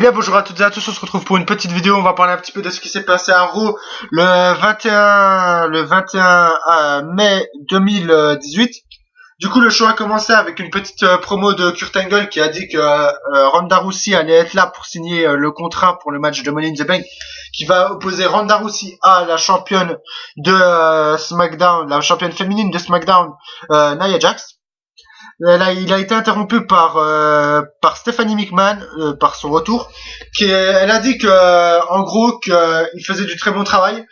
bien, bonjour à toutes et à tous, on se retrouve pour une petite vidéo, on va parler un petit peu de ce qui s'est passé à Raw le 21 mai 2018. Du coup, le show a commencé avec une petite promo de Kurt Angle qui a dit que Ronda Rousey allait être là pour signer le contrat pour le match de Money in the Bank, qui va opposer Ronda Rousey à la championne de SmackDown, la championne féminine de SmackDown, Nia Jax. Il a été interrompu par Stephanie McMahon par son retour. Elle a dit que, en gros, qu'il faisait du très bon travail,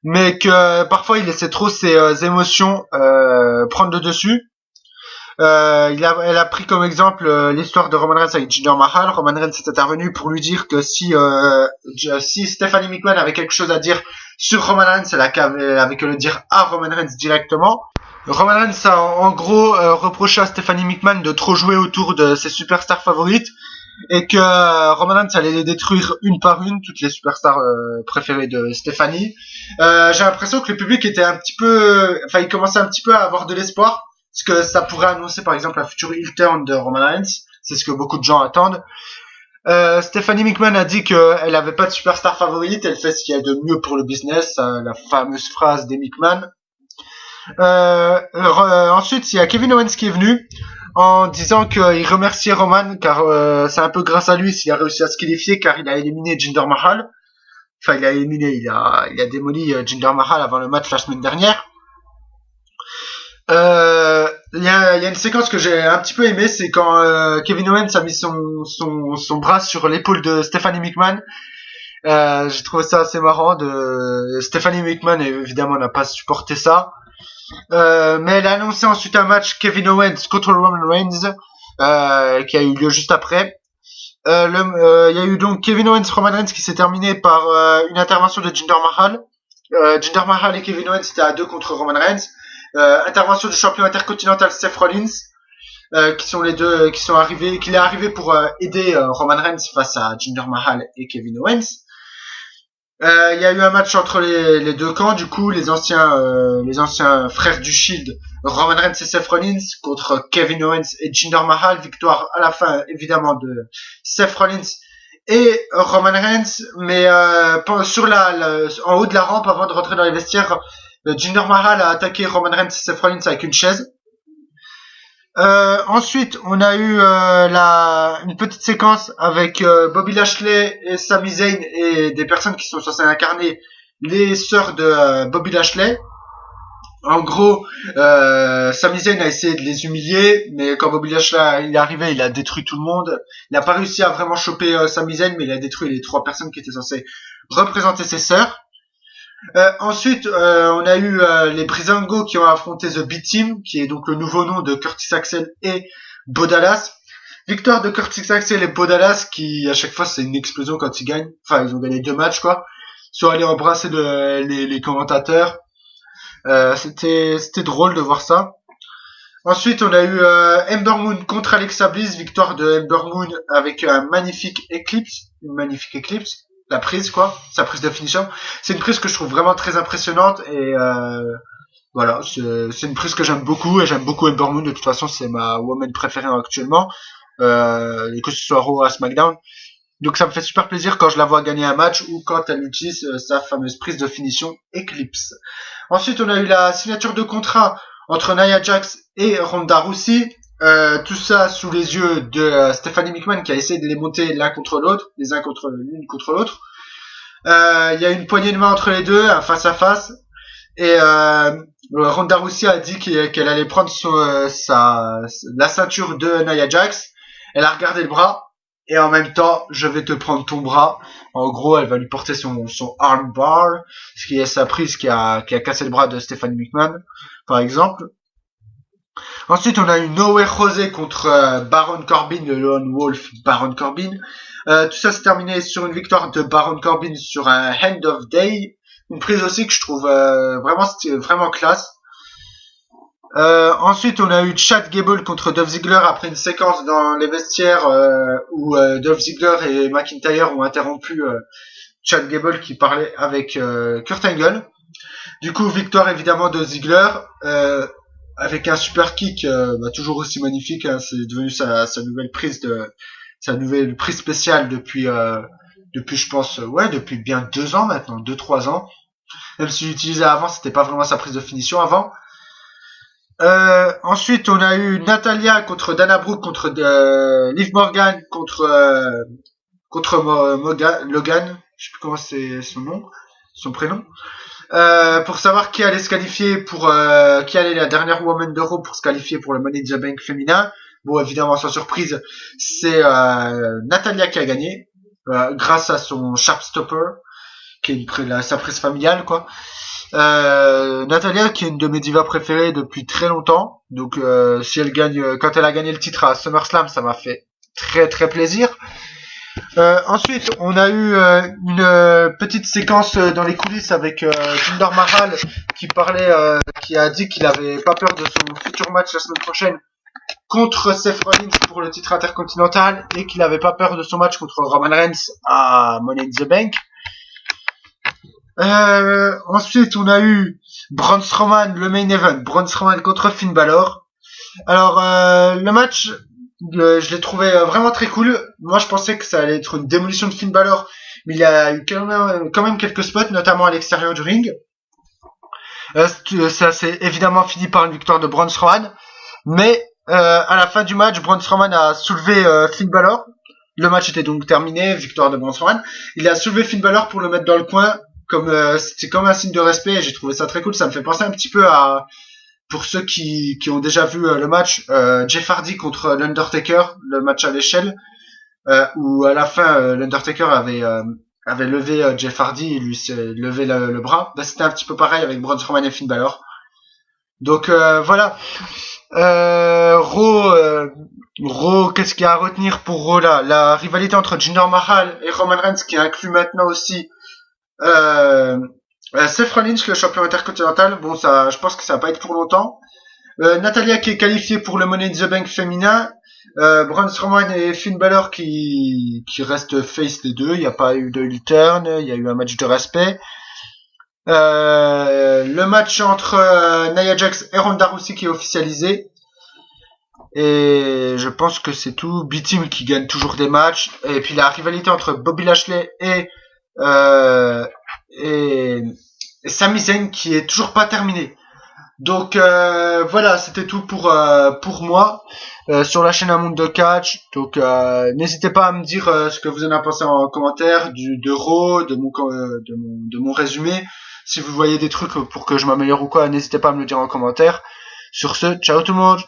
mais que parfois il laissait trop ses émotions prendre le dessus. Elle a pris comme exemple l'histoire de Roman Reigns avec Jinder Mahal. Roman Reigns est intervenu pour lui dire que si Stephanie McMahon avait quelque chose à dire sur Roman Reigns, elle avait que le dire à Roman Reigns directement. Roman Reigns a en gros reproché à Stephanie McMahon de trop jouer autour de ses superstars favorites et que Roman Reigns allait les détruire une par une, toutes les superstars préférées de Stephanie. J'ai l'impression que le public était il commençait un petit peu à avoir de l'espoir, parce que ça pourrait annoncer par exemple un futur heel turn de Roman Reigns. C'est ce que beaucoup de gens attendent. Stephanie McMahon a dit qu'elle avait pas de superstar favorite, elle fait ce qu'il y a de mieux pour le business, la fameuse phrase des McMahon. Ensuite, il y a Kevin Owens qui est venu en disant qu'il remerciait Roman car c'est un peu grâce à lui s'il a réussi à se qualifier, car il a éliminé Jinder Mahal. Enfin, il a démoli Jinder Mahal avant le match la semaine dernière. Il y a une séquence que j'ai un petit peu aimée, c'est quand Kevin Owens a mis son bras sur l'épaule de Stephanie McMahon. J'ai trouvé ça assez marrant. Stephanie McMahon évidemment n'a pas supporté ça. Mais elle a annoncé ensuite un match Kevin Owens contre Roman Reigns qui a eu lieu juste après. Il y a eu donc Kevin Owens Roman Reigns qui s'est terminé par une intervention de Jinder Mahal. Jinder Mahal et Kevin Owens étaient à 2 contre Roman Reigns. Intervention du champion intercontinental Seth Rollins, qu'il est arrivé pour aider Roman Reigns face à Jinder Mahal et Kevin Owens. Il y a eu un match entre les deux camps, du coup, les anciens frères du Shield, Roman Reigns et Seth Rollins contre Kevin Owens et Jinder Mahal. Victoire à la fin, évidemment, de Seth Rollins et Roman Reigns, mais en haut de la rampe, avant de rentrer dans les vestiaires, Jinder Mahal a attaqué Roman Reigns et Seth Rollins avec une chaise. Ensuite, on a eu une petite séquence avec Bobby Lashley et Sami Zayn et des personnes qui sont censées incarner les sœurs de Bobby Lashley. En gros, Sami Zayn a essayé de les humilier, mais quand Bobby Lashley est arrivé, il a détruit tout le monde. Il n'a pas réussi à vraiment choper Sami Zayn, mais il a détruit les 3 personnes qui étaient censées représenter ses sœurs. Ensuite, on a eu les Breezango qui ont affronté The B-Team, qui est donc le nouveau nom de Curtis Axel et Bo Dallas. Victoire de Curtis Axel et Bo Dallas, qui à chaque fois c'est une explosion quand ils gagnent. Enfin, ils ont gagné 2 matchs quoi. Ils sont allés embrasser les commentateurs. C'était drôle de voir ça. Ensuite, on a eu Ember Moon contre Alexa Bliss, victoire de Ember Moon avec une magnifique Eclipse. La prise sa prise de finition. C'est une prise que je trouve vraiment très impressionnante et voilà, c'est une prise que j'aime beaucoup et j'aime beaucoup Ember Moon. De toute façon, c'est ma woman préférée actuellement, que ce soit Raw à SmackDown. Donc ça me fait super plaisir quand je la vois gagner un match ou quand elle utilise sa fameuse prise de finition Eclipse. Ensuite, on a eu la signature de contrat entre Nia Jax et Ronda Rousey. Tout ça sous les yeux de Stephanie McMahon qui a essayé de les monter l'une contre l'autre. Il y a une poignée de main entre les deux, un face à face, et Ronda Rousey a dit qu'elle allait prendre la ceinture de Nia Jax. Elle a regardé le bras et en même temps, je vais te prendre ton bras. En gros, elle va lui porter son armbar, ce qui est sa prise qui a cassé le bras de Stephanie McMahon, par exemple. Ensuite, on a eu No Way Jose contre Baron Corbin, le Lone Wolf Baron Corbin. Tout ça s'est terminé sur une victoire de Baron Corbin sur un End of Day. Une prise aussi que je trouve vraiment classe. Ensuite, on a eu Chad Gable contre Dolph Ziggler après une séquence dans les vestiaires où Dolph Ziggler et McIntyre ont interrompu Chad Gable qui parlait avec Kurt Angle. Du coup, victoire évidemment de Ziggler. Avec un super kick toujours aussi magnifique, hein, c'est devenu sa nouvelle prise sa nouvelle prix spécial depuis je pense, ouais, depuis bien 2 ans maintenant, 2-3 ans. Même si j'utilisais avant, c'était pas vraiment sa prise de finition avant. Ensuite, on a eu Natalia contre Dana Brooke, contre Liv Morgan, contre Logan. Je sais plus comment c'est son prénom. Pour savoir qui allait se qualifier qui allait la dernière Woman d'Euro pour se qualifier pour le Money in the Bank féminin. Bon, évidemment, sans surprise, c'est Natalia qui a gagné grâce à son Sharp Stopper, qui est sa prise familiale, quoi. Natalia qui est une de mes divas préférées depuis très longtemps. Donc, si elle gagne, quand elle a gagné le titre à SummerSlam, ça m'a fait très très plaisir. Ensuite, on a eu une petite séquence dans les coulisses avec Jinder Mahal qui a dit qu'il avait pas peur de son futur match la semaine prochaine contre Seth Rollins pour le titre intercontinental et qu'il avait pas peur de son match contre Roman Reigns à Money in the Bank. Ensuite, on a eu Braun Strowman, le main event, Braun Strowman contre Finn Balor. Alors, le match, je l'ai trouvé vraiment très cool. Moi, je pensais que ça allait être une démolition de Finn Balor, mais il y a eu quand même quelques spots, notamment à l'extérieur du ring. Ça s'est évidemment fini par une victoire de Braun Strowman, mais à la fin du match, Braun Strowman a soulevé Finn Balor. Le match était donc terminé, victoire de Braun Strowman. Il a soulevé Finn Balor pour le mettre dans le coin, c'était comme un signe de respect. Et j'ai trouvé ça très cool. Ça me fait penser un petit peu à, pour ceux qui ont déjà vu le match, Jeff Hardy contre l'Undertaker, le match à l'échelle, où à la fin l'Undertaker avait levé Jeff Hardy et lui s'est levé le bras. Bah, c'était un petit peu pareil avec Braun Strowman et Finn Balor. Donc voilà. Raw, qu'est-ce qu'il y a à retenir pour Raw là? La rivalité entre Jinder Mahal et Roman Reigns qui inclut maintenant aussi Seth Rollins, le champion intercontinental. Bon, ça, je pense que ça va pas être pour longtemps. Natalia qui est qualifiée pour le Money in the Bank féminin. Braun Strowman et Finn Balor qui restent face les deux. Il n'y a pas eu de heel turn, il y a eu un match de respect. Le match entre Nia Jax et Ronda Rousey qui est officialisé. Et je pense que c'est tout. B-Team qui gagne toujours des matchs. Et puis la rivalité entre Bobby Lashley et Sami Zayn qui est toujours pas terminée. Donc voilà, c'était tout pour moi sur la chaîne Un Monde de Catch. Donc n'hésitez pas à me dire ce que vous en avez pensé en commentaire de Raw, de mon résumé. Si vous voyez des trucs pour que je m'améliore ou quoi, n'hésitez pas à me le dire en commentaire. Sur ce, ciao tout le monde.